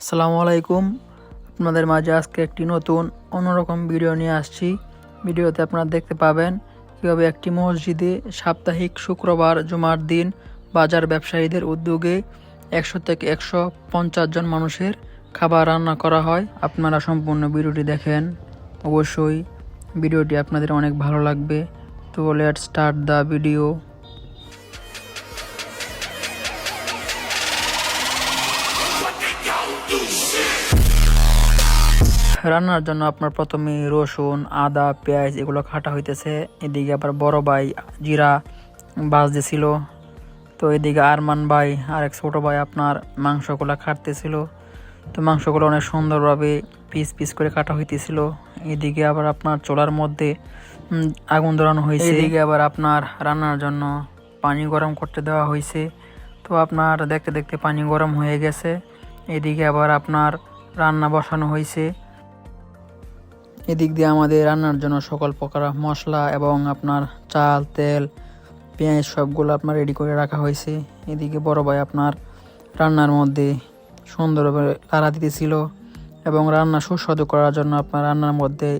আসসালামু আলাইকুম। আপনাদের মাঝে আজকে একটি নতুন অন্যরকম ভিডিও নিয়ে আসছি। ভিডিওতে আপনারা দেখতে পাবেন কীভাবে একটি মসজিদে সাপ্তাহিক শুক্রবার জুমার দিন বাজার ব্যবসায়ীদের উদ্যোগে 100 থেকে 150 জন মানুষের খাবার রান্না করা হয়। আপনারা সম্পূর্ণ ভিডিওটি দেখেন, অবশ্যই ভিডিওটি আপনাদের অনেক ভালো লাগবে। তো লেটস স্টার্ট দ্য ভিডিও। রান্নার জন্য আপনার প্রথমে রসুন, আদা, পেঁয়াজ এগুলো কাটা হইতেছে। এদিকে আবার বড় ভাই জিরা ভাজতেছিল। তো এদিকে আরমান ভাই আর এক ছোটো ভাই আপনার মাংসগুলো কাটতেছিল। তো মাংসগুলো অনেক সুন্দরভাবে পিস পিস করে কাটা হইতেছিল। এদিকে আবার আপনার চুলার মধ্যে আগুন ধরানো হয়েছে। এদিকে আবার আপনার রান্নার জন্য পানি গরম করতে দেওয়া হয়েছে। তো আপনার দেখতে দেখতে পানি গরম হয়ে গেছে। এদিকে আবার আপনার রান্না বসানো হয়েছে। এদিক দিয়ে আমাদের রান্নার জন্য সকল প্রকার মশলা এবং আপনার চাল, তেল, পেঁয়াজ সবগুলো আপনার রেডি করে রাখা হয়েছে। এদিকে বড় ভাই আপনার রান্নার মধ্যে সুন্দরভাবে লাড়া দিতেছিল এবং রান্না সুস্বাদু করার জন্য আপনার রান্নার মধ্যে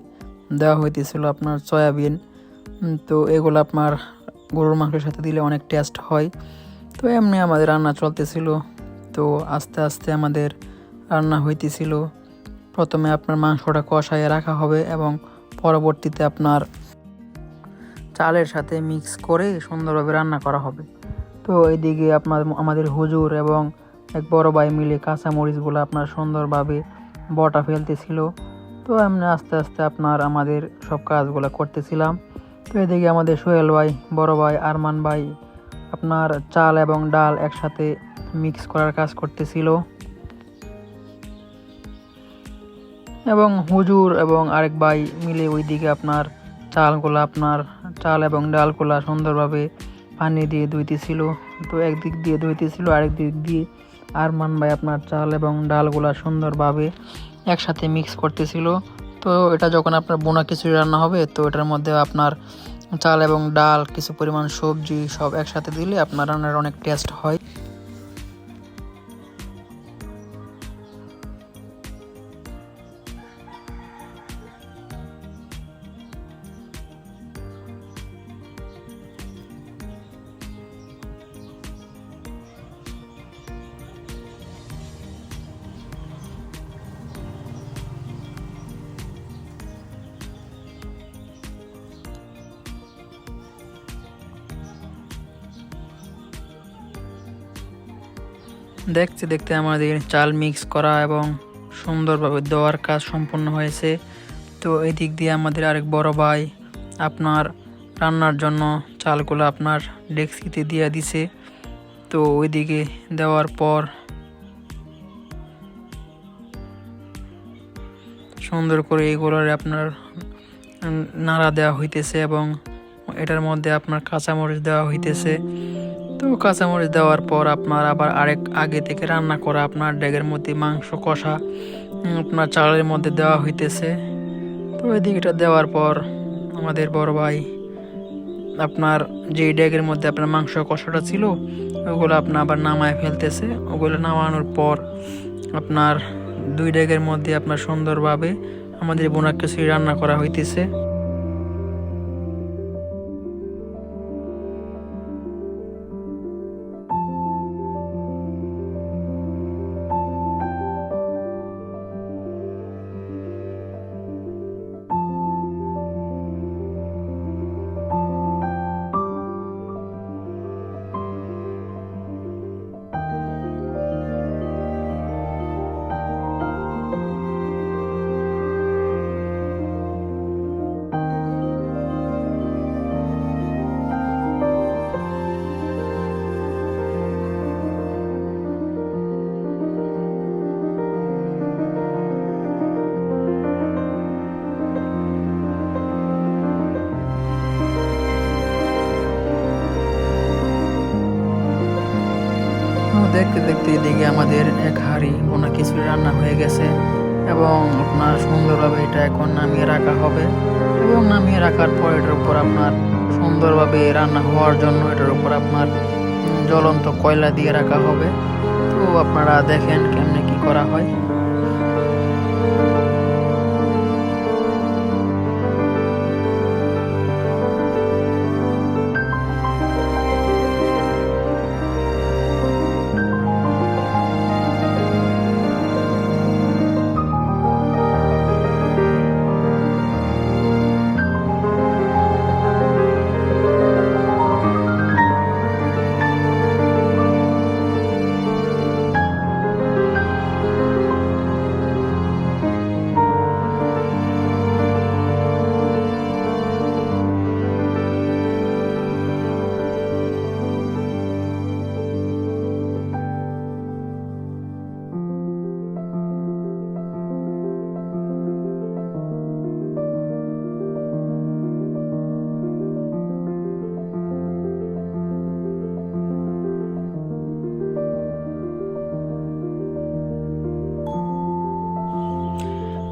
দেওয়া হইতেছিল আপনার সয়াবিন। তো এগুলো আপনার গরুর মাংসের সাথে দিলে অনেক টেস্ট হয়। তো এমনি আমাদের রান্না চলতেছিল। তো আস্তে আস্তে আমাদের রান্না হইতেছিল। প্রথমে আপনার মাংসটা কষাইয়ে রাখা হবে এবং পরবর্তীতে আপনার চালের সাথে মিক্স করে সুন্দরভাবে রান্না করা হবে। তো এইদিকে আমাদের হুজুর এবং এক বড় ভাই মিলে কাঁচামরিচগুলো আপনার সুন্দরভাবে বটা ফেলতেছিল। তো এমনি আস্তে আস্তে আপনার আমাদের সব কাজগুলো করতেছিলাম। তো এদিকে আমাদের সোহেল ভাই, বড় ভাই আরমান ভাই আপনার চাল এবং ডাল একসাথে মিক্স করার কাজ করতেছিল এবং হুজুর এবং আরেক ভাই মিলে ওইদিকে আপনার চাল এবং ডালগুলা সুন্দরভাবে পানি দিয়ে ধুইতেছিল। তো একদিক দিয়ে ধুইতেছিল, আরেক দিক দিয়ে আরমান ভাই আপনার চাল এবং ডালগুলা সুন্দরভাবে একসাথে মিক্স করতেছিল। তো এটা যখন আপনার বোনা খিচুড়ি রান্না হবে, তো এটার মধ্যে আপনার চাল এবং ডাল, কিছু পরিমাণ সবজি সব একসাথে দিলে আপনার রান্নার অনেক টেস্ট হয়। দেখতে দেখতে আমাদের চাল মিক্স করা এবং সুন্দরভাবে দেওয়ার কাজ সম্পূর্ণ হয়েছে। তো এই দিক দিয়ে আমাদের আরেক বড় ভাই আপনার রান্নার জন্য চালগুলো আপনার ডেকচিতে দিয়ে দিছে। তো ওইদিকে দেওয়ার পর সুন্দর করে এইগুলোর আপনার নাড়া দেওয়া হইতেছে এবং এটার মধ্যে আপনার কাঁচামরিচ দেওয়া হইতেছে। তো কাঁচামরিচ দেওয়ার পর আপনার আবার আগে থেকে রান্না করা আপনার ডেগের মধ্যে মাংস কষা আপনার চালের মধ্যে দেওয়া হইতেছে। তো এদিকে এটা দেওয়ার পর আমাদের বড় ভাই আপনার যে ডেগের মধ্যে আপনার মাংস কষাটা ছিল ওগুলো আপনার আবার নামায় ফেলতেছে। ওগুলো নামানোর পর আপনার 2 ডেগের মধ্যে আপনার সুন্দরভাবে আমাদের বোনা খিচুড়ি রান্না করা হইতেছে। দেখতে দেখতে এদিকে আমাদের এক হাঁড়ি বোনা খিচুড়ি রান্না হয়ে গেছে এবং আপনার সুন্দরভাবে এটা এখন নামিয়ে রাখা হবে এবং নামিয়ে রাখার পর এটার উপর আপনার সুন্দরভাবে রান্না হওয়ার জন্য এটার উপর আপনার জ্বলন্ত কয়লা দিয়ে রাখা হবে। তো আপনারা দেখেন কেমনে কি করা হয়।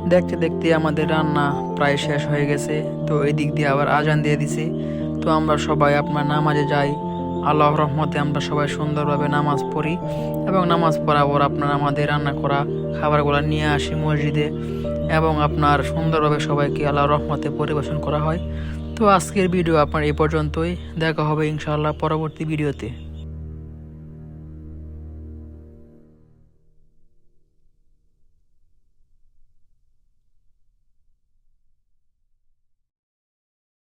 দেখতে দেখতে আমাদের রান্না প্রায় শেষ হয়ে গেছে। তো এই দিক দিয়ে আবার আজান দিয়ে দিছে। তো আমরা সবাই আপনার নামাজে যাই। আল্লাহর রহমতে আমরা সবাই সুন্দরভাবে নামাজ পড়ি এবং নামাজ পড়ার পর আপনার আমাদের রান্না করা খাবারগুলো নিয়ে আসি মসজিদে এবং আপনার সুন্দরভাবে সবাইকে আল্লাহর রহমতে পরিবেশন করা হয়। তো আজকের ভিডিও আপনার এই পর্যন্তই। দেখা হবে ইনশাআল্লাহ পরবর্তী ভিডিওতে।